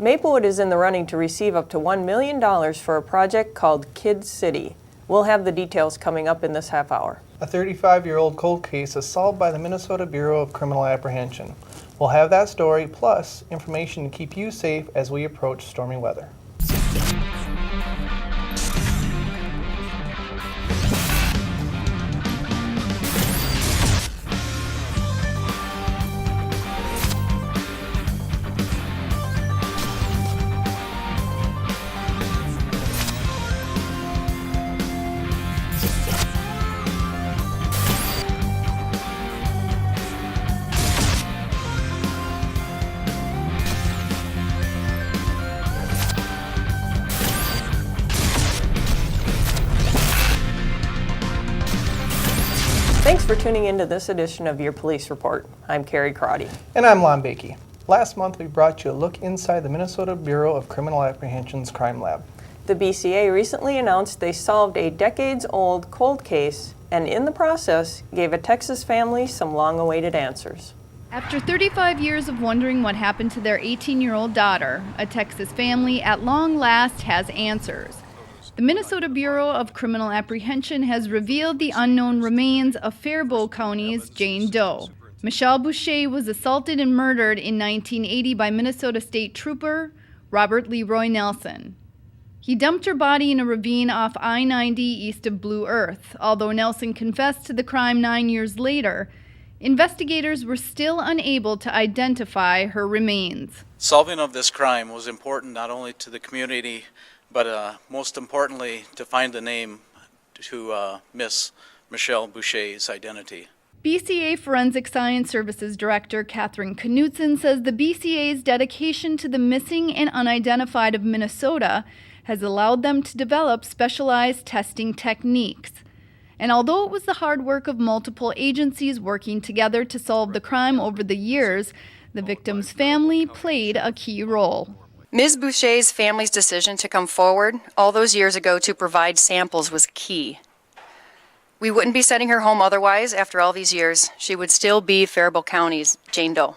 Maplewood is in the running to receive up to $1 million for a project called Kid City. We'll have the details coming up in this half hour. A 35-year-old cold case is solved by the Minnesota Bureau of Criminal Apprehension. We'll have that story, plus information to keep you safe as we approach stormy weather. Thanks for tuning into this edition of Your Police Report. I'm Carrie Crotty. And I'm Lon Bakey. Last month we brought you a look inside the Minnesota Bureau of Criminal Apprehension's crime lab. The BCA recently announced they solved a decades-old cold case and in the process gave a Texas family some long-awaited answers. After 35 years of wondering what happened to their 18-year-old daughter, a Texas family at long last has answers. The Minnesota Bureau of Criminal Apprehension has revealed the unknown remains of Faribault County's Jane Doe. Michelle Boucher was assaulted and murdered in 1980 by Minnesota State Trooper Robert Leroy Nelson. He dumped her body in a ravine off I-90 east of Blue Earth. Although Nelson confessed to the crime 9 years later, investigators were still unable to identify her remains. Solving of this crime was important not only to the community, but most importantly, to find the name to Miss Michelle Boucher's identity. BCA Forensic Science Services Director Catherine Knutson says the BCA's dedication to the missing and unidentified of Minnesota has allowed them to develop specialized testing techniques. And although it was the hard work of multiple agencies working together to solve the crime over the years, the victim's family played a key role. Ms. Boucher's family's decision to come forward all those years ago to provide samples was key. We wouldn't be sending her home otherwise. After all these years, she would still be Faribault County's Jane Doe.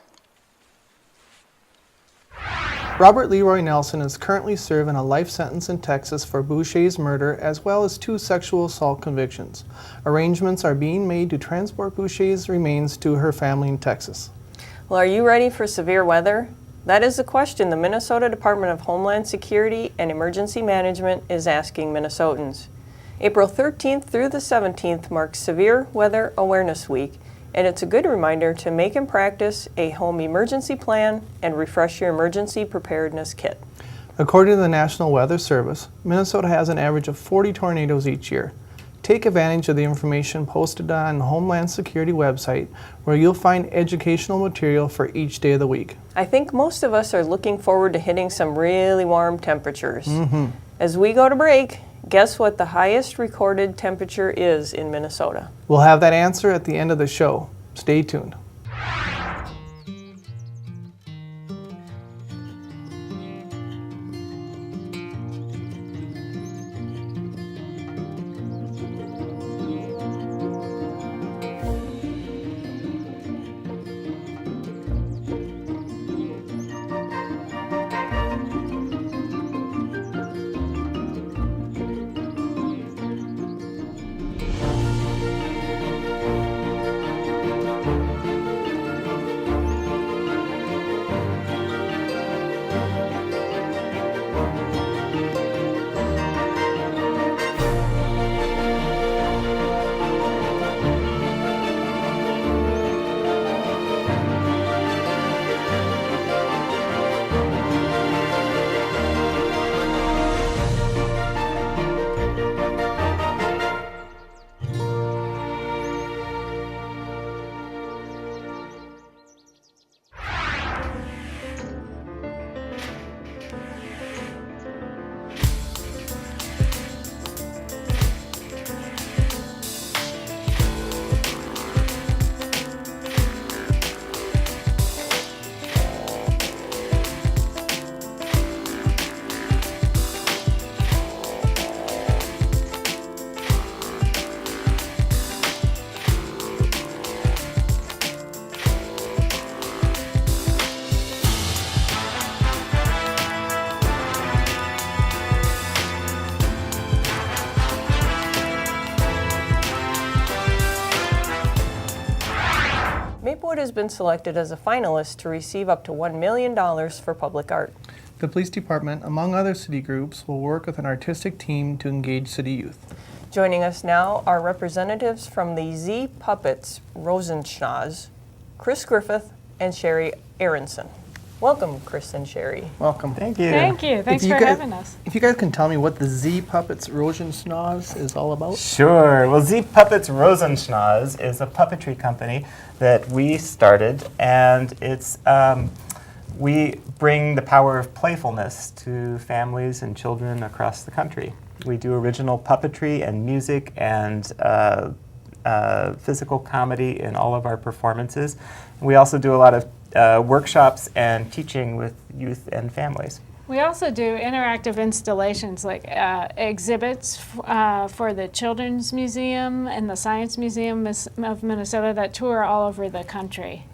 Robert Leroy Nelson is currently serving a life sentence in Texas for Boucher's murder as well as 2 sexual assault convictions. Arrangements are being made to transport Boucher's remains to her family in Texas. Well, are you ready for severe weather? That is the question the Minnesota Department of Homeland Security and Emergency Management is asking Minnesotans. April 13th through the 17th marks Severe Weather Awareness Week, and it's a good reminder to make and practice a home emergency plan and refresh your emergency preparedness kit. According to the National Weather Service, Minnesota has an average of 40 tornadoes each year. Take advantage of the information posted on the Homeland Security website, where you'll find educational material for each day of the week. I think most of us are looking forward to hitting some really warm temperatures. As we go to break, guess what the highest recorded temperature is in Minnesota? We'll have that answer at the end of the show. Stay tuned. Maplewood has been selected as a finalist to receive up to $1 million for public art. The police department, among other city groups, will work with an artistic team to engage city youth. Joining us now are representatives from the Z Puppets Rosenschnaz, Chris Griffith and Sherry Aronson. Welcome, Chris and Sherry. Welcome. Thank you. Thank you. Thanks for having us. If you guys can tell me what the Z Puppets Rosenschnaz is all about? Sure. Well, Z Puppets Rosenschnaz is a puppetry company that we started, and it's we bring the power of playfulness to families and children across the country. We do original puppetry and music and physical comedy in all of our performances. We also do a lot of workshops and teaching with youth and families. We also do interactive installations like exhibits for the Children's Museum and the Science Museum of Minnesota that tour all over the country.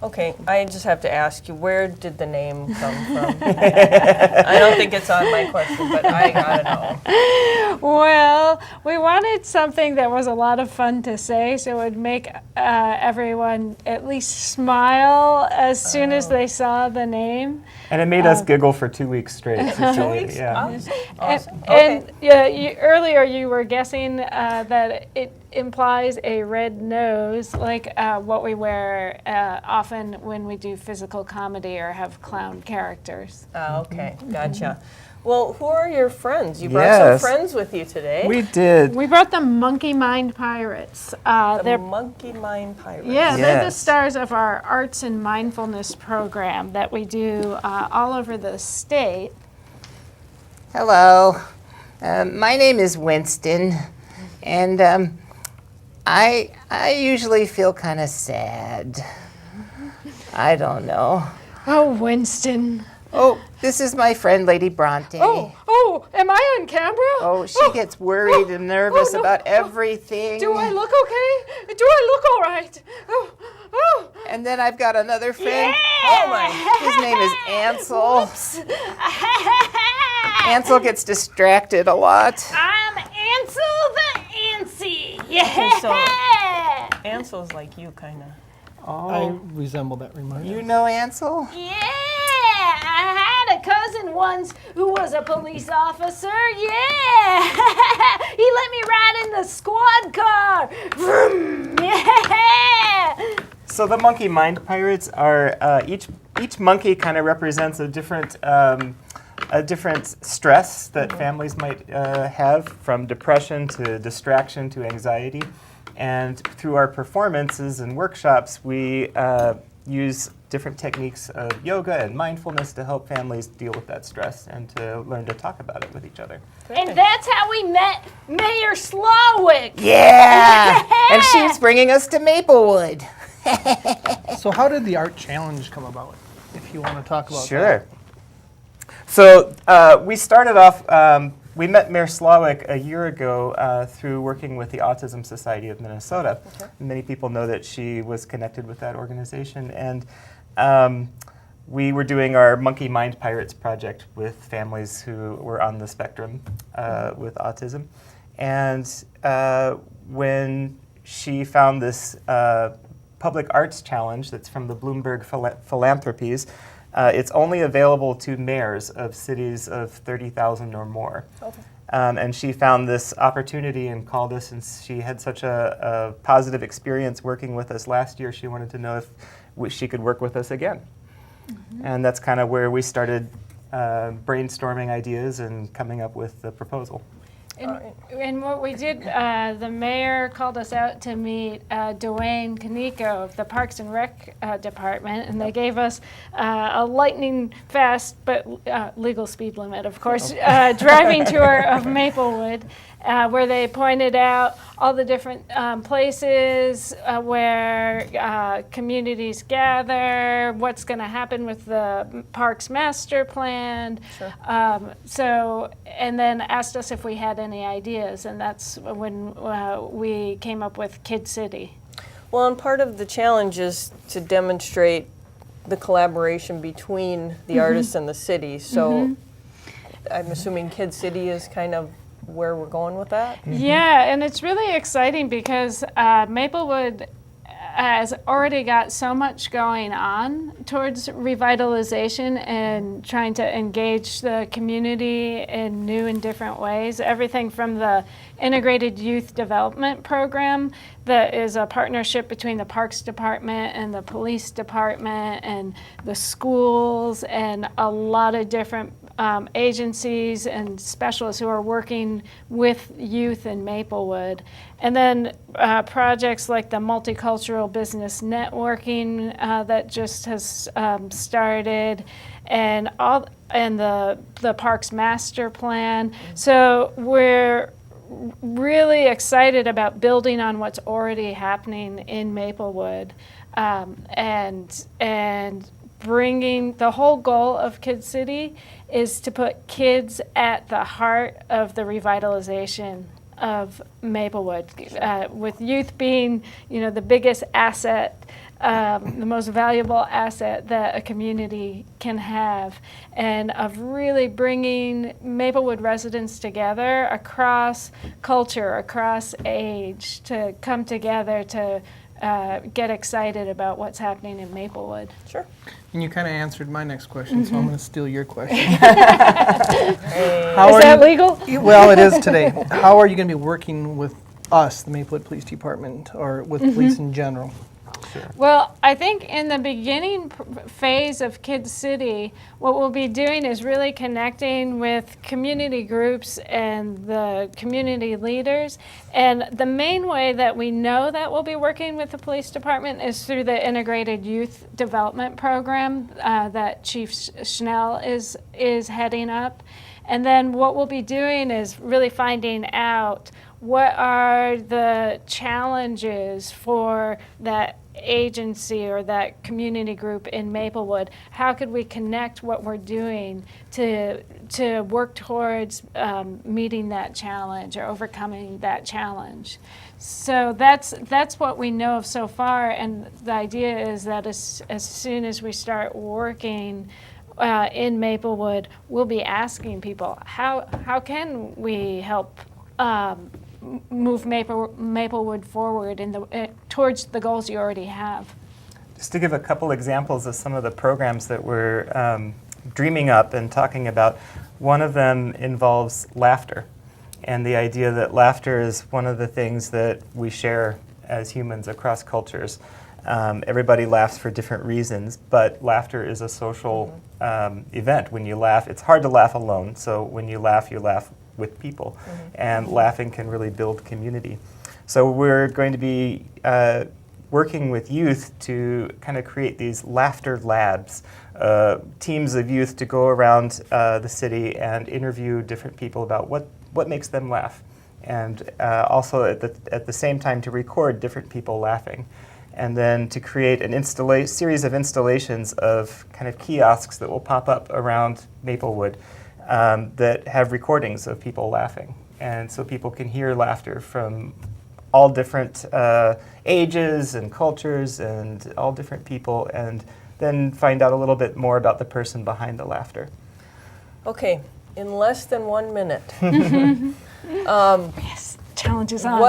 Okay, I just have to ask you, where did the name come from? I don't think it's on my question, but I gotta know. Well, we wanted something that was a lot of fun to say, so it would make everyone at least smile as soon as they saw the name. And it made us giggle for 2 weeks straight. 2 weeks? Yeah. Awesome. And earlier you were guessing that it implies a red nose, like what we wear often when we do physical comedy or have clown characters. Okay, gotcha. Well, who are your friends? You brought Yes. some friends with you today. We did. We brought the Monkey Mind Pirates. The They're Monkey Mind Pirates. Yeah, they're the Yes. stars of our arts and mindfulness program that we do all over the state. Hello, my name is Winston, and I usually feel kind of sad. I don't know. Oh, Winston. Oh, this is my friend Lady Bronte. Oh, am I on camera? Oh, she gets worried and nervous no. about everything. Do I look okay? Do I look all right? Oh. And then I've got another friend. Oh my. His name is Ansel. Ansel gets distracted a lot. I'm Ansel the Antsy. Okay, so Ansel's like you, kind of. I resemble that reminder. You know Ansel? Yeah, I had a cousin once who was a police officer. Yeah, he let me ride in the squad car. Vroom. Yeah. So the Monkey Mind Pirates are each monkey kind of represents a different stress that families might have, from depression to distraction to anxiety. And through our performances and workshops, we use different techniques of yoga and mindfulness to help families deal with that stress and to learn to talk about it with each other. And that's how we met Mayor Slawick. Yeah! And she's bringing us to Maplewood. So how did the art challenge come about, if you want to talk about Sure. So we started off, we met Mayor Slawick a year ago through working with the Autism Society of Minnesota. Okay. Many people know that she was connected with that organization. And we were doing our Monkey Mind Pirates project with families who were on the spectrum with autism. And when she found this public arts challenge that's from the Bloomberg Philanthropies, it's only available to mayors of cities of 30,000 or more. Okay. And she found this opportunity and called us, and she had such a positive experience working with us last year. She wanted to know if she could work with us again. Mm-hmm. And that's kind of where we started brainstorming ideas and coming up with the proposal. And what we did, the mayor called us out to meet Dwayne Kaneko of the Parks and Rec Department, and they gave us a lightning fast but legal speed limit, of course, driving tour of Maplewood, where they pointed out all the different places where communities gather, what's going to happen with the parks master plan. Sure. And then asked us if we had any ideas, and that's when we came up with Kid City. Well, and part of the challenge is to demonstrate the collaboration between the artists and the city. So I'm assuming Kid City is kind of where we're going with that? Yeah, and it's really exciting because Maplewood has already got so much going on towards revitalization and trying to engage the community in new and different ways. Everything from the Integrated Youth Development Program that is a partnership between the Parks Department and the Police Department and the schools and a lot of different agencies and specialists who are working with youth in Maplewood. And then projects like the multicultural business networking that just has started, and the Parks Master Plan. So we're really excited about building on what's already happening in Maplewood, and bringing the whole goal of Kid City is to put kids at the heart of the revitalization of Maplewood, with youth being, the biggest asset, the most valuable asset that a community can have, and of really bringing Maplewood residents together across culture, across age, to come together to get excited about what's happening in Maplewood. Sure. And you kind of answered my next question, so I'm going to steal your question. Is that legal? Well, it is today. How are you going to be working with us, the Maplewood Police Department, or with police in general? Well, I think in the beginning phase of Kid City, what we'll be doing is really connecting with community groups and the community leaders. And the main way that we know that we'll be working with the police department is through the Integrated Youth Development Program that Chief Schnell is heading up. And then what we'll be doing is really finding out what are the challenges for that agency or that community group in Maplewood. How could we connect what we're doing to work towards meeting that challenge or overcoming that challenge? So that's what we know of so far, and the idea is that as soon as we start working in Maplewood, we'll be asking people, how can we help move Maplewood forward towards the goals you already have? Just to give a couple examples of some of the programs that we're dreaming up and talking about, one of them involves laughter, and the idea that laughter is one of the things that we share as humans across cultures. Everybody laughs for different reasons, but laughter is a social event. When you laugh, it's hard to laugh alone, so when you laugh with people, and laughing can really build community. So we're going to be working with youth to kind of create these laughter labs, teams of youth to go around the city and interview different people about what makes them laugh, and also at the same time to record different people laughing, and then to create an series of installations of kind of kiosks that will pop up around Maplewood that have recordings of people laughing. And so people can hear laughter from all different ages and cultures and all different people, and then find out a little bit more about the person behind the laughter. Okay, in less than 1 minute. Yes, challenge is on.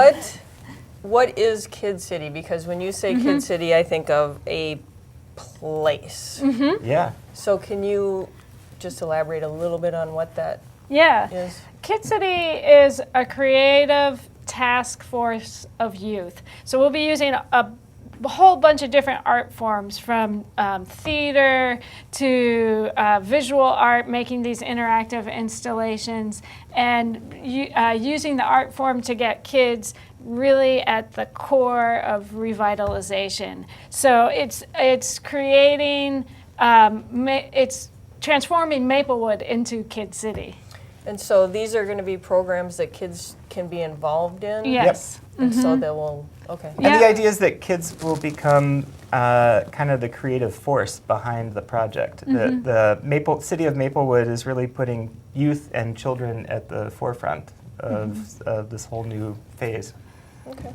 What is Kid City? Because when you say Kid City, I think of a place. Yeah. So can you just elaborate a little bit on what that Yeah. is? Kid City is a creative task force of youth. So we'll be using a whole bunch of different art forms, from theater to visual art, making these interactive installations, and using the art form to get kids really at the core of revitalization. So it's creating, it's transforming Maplewood into Kid City. And so these are going to be programs that kids can be involved in? Yes. And so they will, okay. And the idea is that kids will become kind of the creative force behind the project. The city of Maplewood is really putting youth and children at the forefront of this whole new phase. Okay.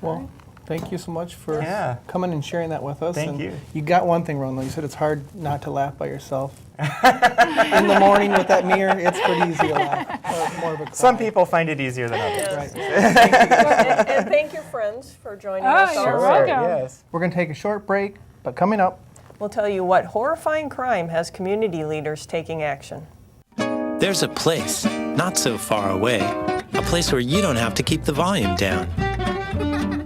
Well, Thank you so much for Yeah. coming and sharing that with us. Thank And you. You got one thing wrong, though. You said it's hard not to laugh by yourself. In the morning with that mirror, it's pretty easy to laugh. Or more of a cry. Some people find it easier than others. Right. And thank you, friends, for joining us. you're also. welcome. Yes. We're going to take a short break, but coming up, We'll tell you what horrifying crime has community leaders taking action. There's a place, not so far away, a place where you don't have to keep the volume down.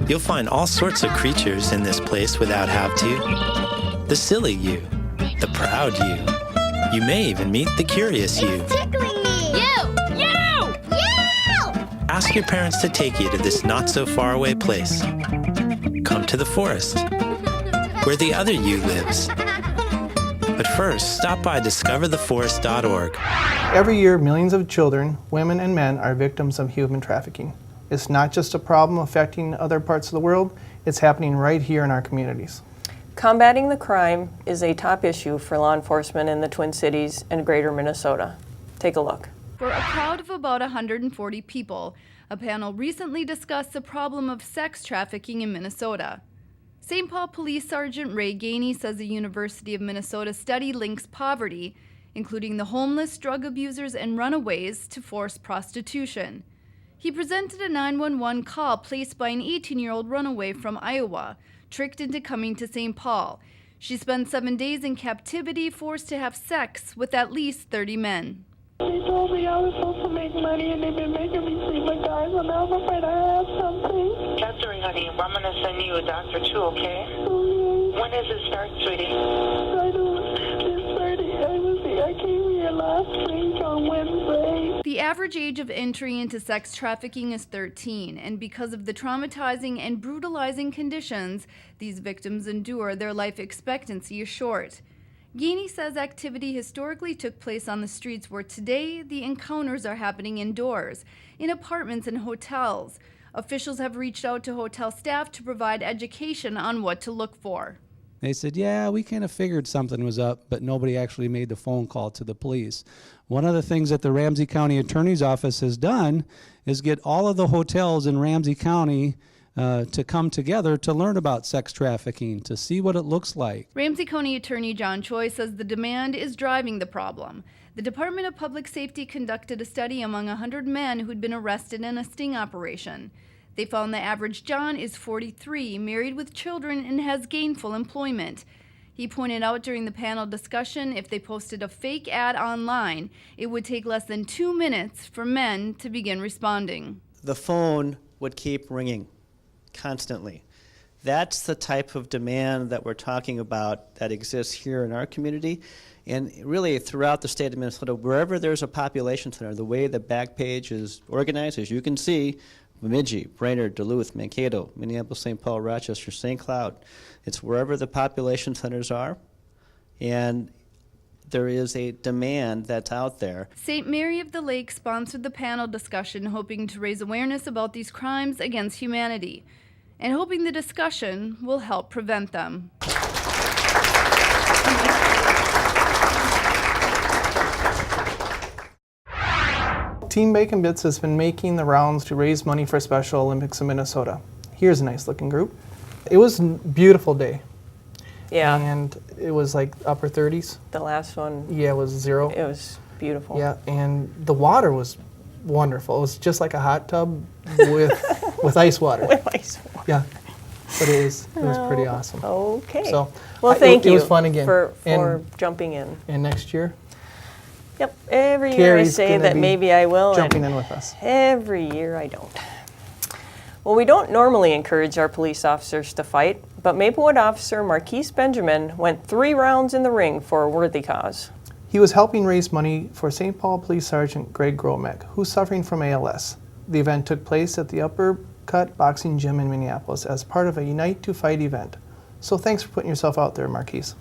You'll find all sorts of creatures in this place without have to. The silly you, the proud you. You may even meet the curious you. Tickling me! You! Ask your parents to take you to this not so far away place. Come to the forest, where the other you lives. But first, stop by discovertheforest.org. every year millions of children, women, and men are victims of human trafficking. It's not just a problem affecting other parts of the world, it's happening right here in our communities. Combating the crime is a top issue for law enforcement in the Twin Cities and greater Minnesota. Take a look. For a crowd of about 140 people, a panel recently discussed the problem of sex trafficking in Minnesota. St. Paul Police Sergeant Ray Gainey says the University of Minnesota study links poverty, including the homeless, drug abusers, and runaways, to forced prostitution. He presented a 911 call placed by an 18-year-old runaway from Iowa, tricked into coming to St. Paul. She spent 7 days in captivity, forced to have sex with at least 30 men. They told me I was supposed to make money and they've been making me see my guys and now I'm afraid I have something. Catherine, honey, I'm going to send you a doctor too, okay? Okay. When does it start, sweetie? I don't, it's 30. I came here last week on Wednesday. The average age of entry into sex trafficking is 13, and because of the traumatizing and brutalizing conditions these victims endure, their life expectancy is short. Gainey says activity historically took place on the streets, where today the encounters are happening indoors, in apartments and hotels. Officials have reached out to hotel staff to provide education on what to look for. They said, yeah, we kind of figured something was up, but nobody actually made the phone call to the police. One of the things that the Ramsey County Attorney's Office has done is get all of the hotels in Ramsey County to come together to learn about sex trafficking, to see what it looks like. Ramsey County Attorney John Choi says the demand is driving the problem. The Department of Public Safety conducted a study among 100 men who'd been arrested in a sting operation. They found the average John is 43, married with children, and has gainful employment. He pointed out during the panel discussion, if they posted a fake ad online, it would take less than 2 minutes for men to begin responding. The phone would keep ringing constantly. That's the type of demand that we're talking about that exists here in our community and really throughout the state of Minnesota. Wherever there's a population center, the way the back page is organized, as you can see, Bemidji, Brainerd, Duluth, Mankato, Minneapolis, St. Paul, Rochester, St. Cloud. It's wherever the population centers are, and there is a demand that's out there. St. Mary of the Lake sponsored the panel discussion, hoping to raise awareness about these crimes against humanity, and hoping the discussion will help prevent them. Team Bacon Bits has been making the rounds to raise money for Special Olympics in Minnesota. Here's a nice looking group. It was a beautiful day. Yeah. And it was like upper 30s. The last one. Yeah, it was 0. It was beautiful. Yeah, and the water was wonderful. It was just like a hot tub with ice water. With ice water. Yeah, but it was pretty awesome. Okay. So, well, thank you. It was fun again. For jumping in. And next year, Yep. Every year I Carrie's say gonna that be maybe I will. jumping and in with us. Every year I don't. Well, we don't normally encourage our police officers to fight, but Maplewood officer Marquise Benjamin went 3 rounds in the ring for a worthy cause. He was helping raise money for St. Paul Police Sergeant Greg Gromek, who's suffering from ALS. The event took place at the Upper Cut Boxing Gym in Minneapolis as part of a Unite to Fight event. So thanks for putting yourself out there, Marquise.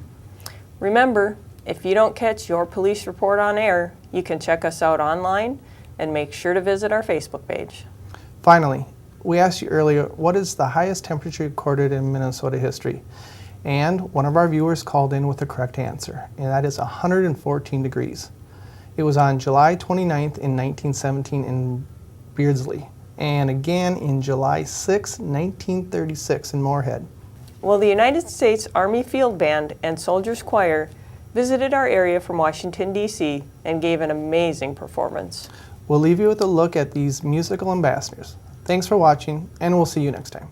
Remember, if you don't catch your police report on air, you can check us out online and make sure to visit our Facebook page. Finally, we asked you earlier, what is the highest temperature recorded in Minnesota history? And one of our viewers called in with the correct answer, and that is 114 degrees. It was on July 29th in 1917 in Beardsley. and again in July 6, 1936 in Moorhead. Well, the United States Army Field Band and Soldiers Choir visited our area from Washington, D.C. and gave an amazing performance. We'll leave you with a look at these musical ambassadors. Thanks for watching, and we'll see you next time.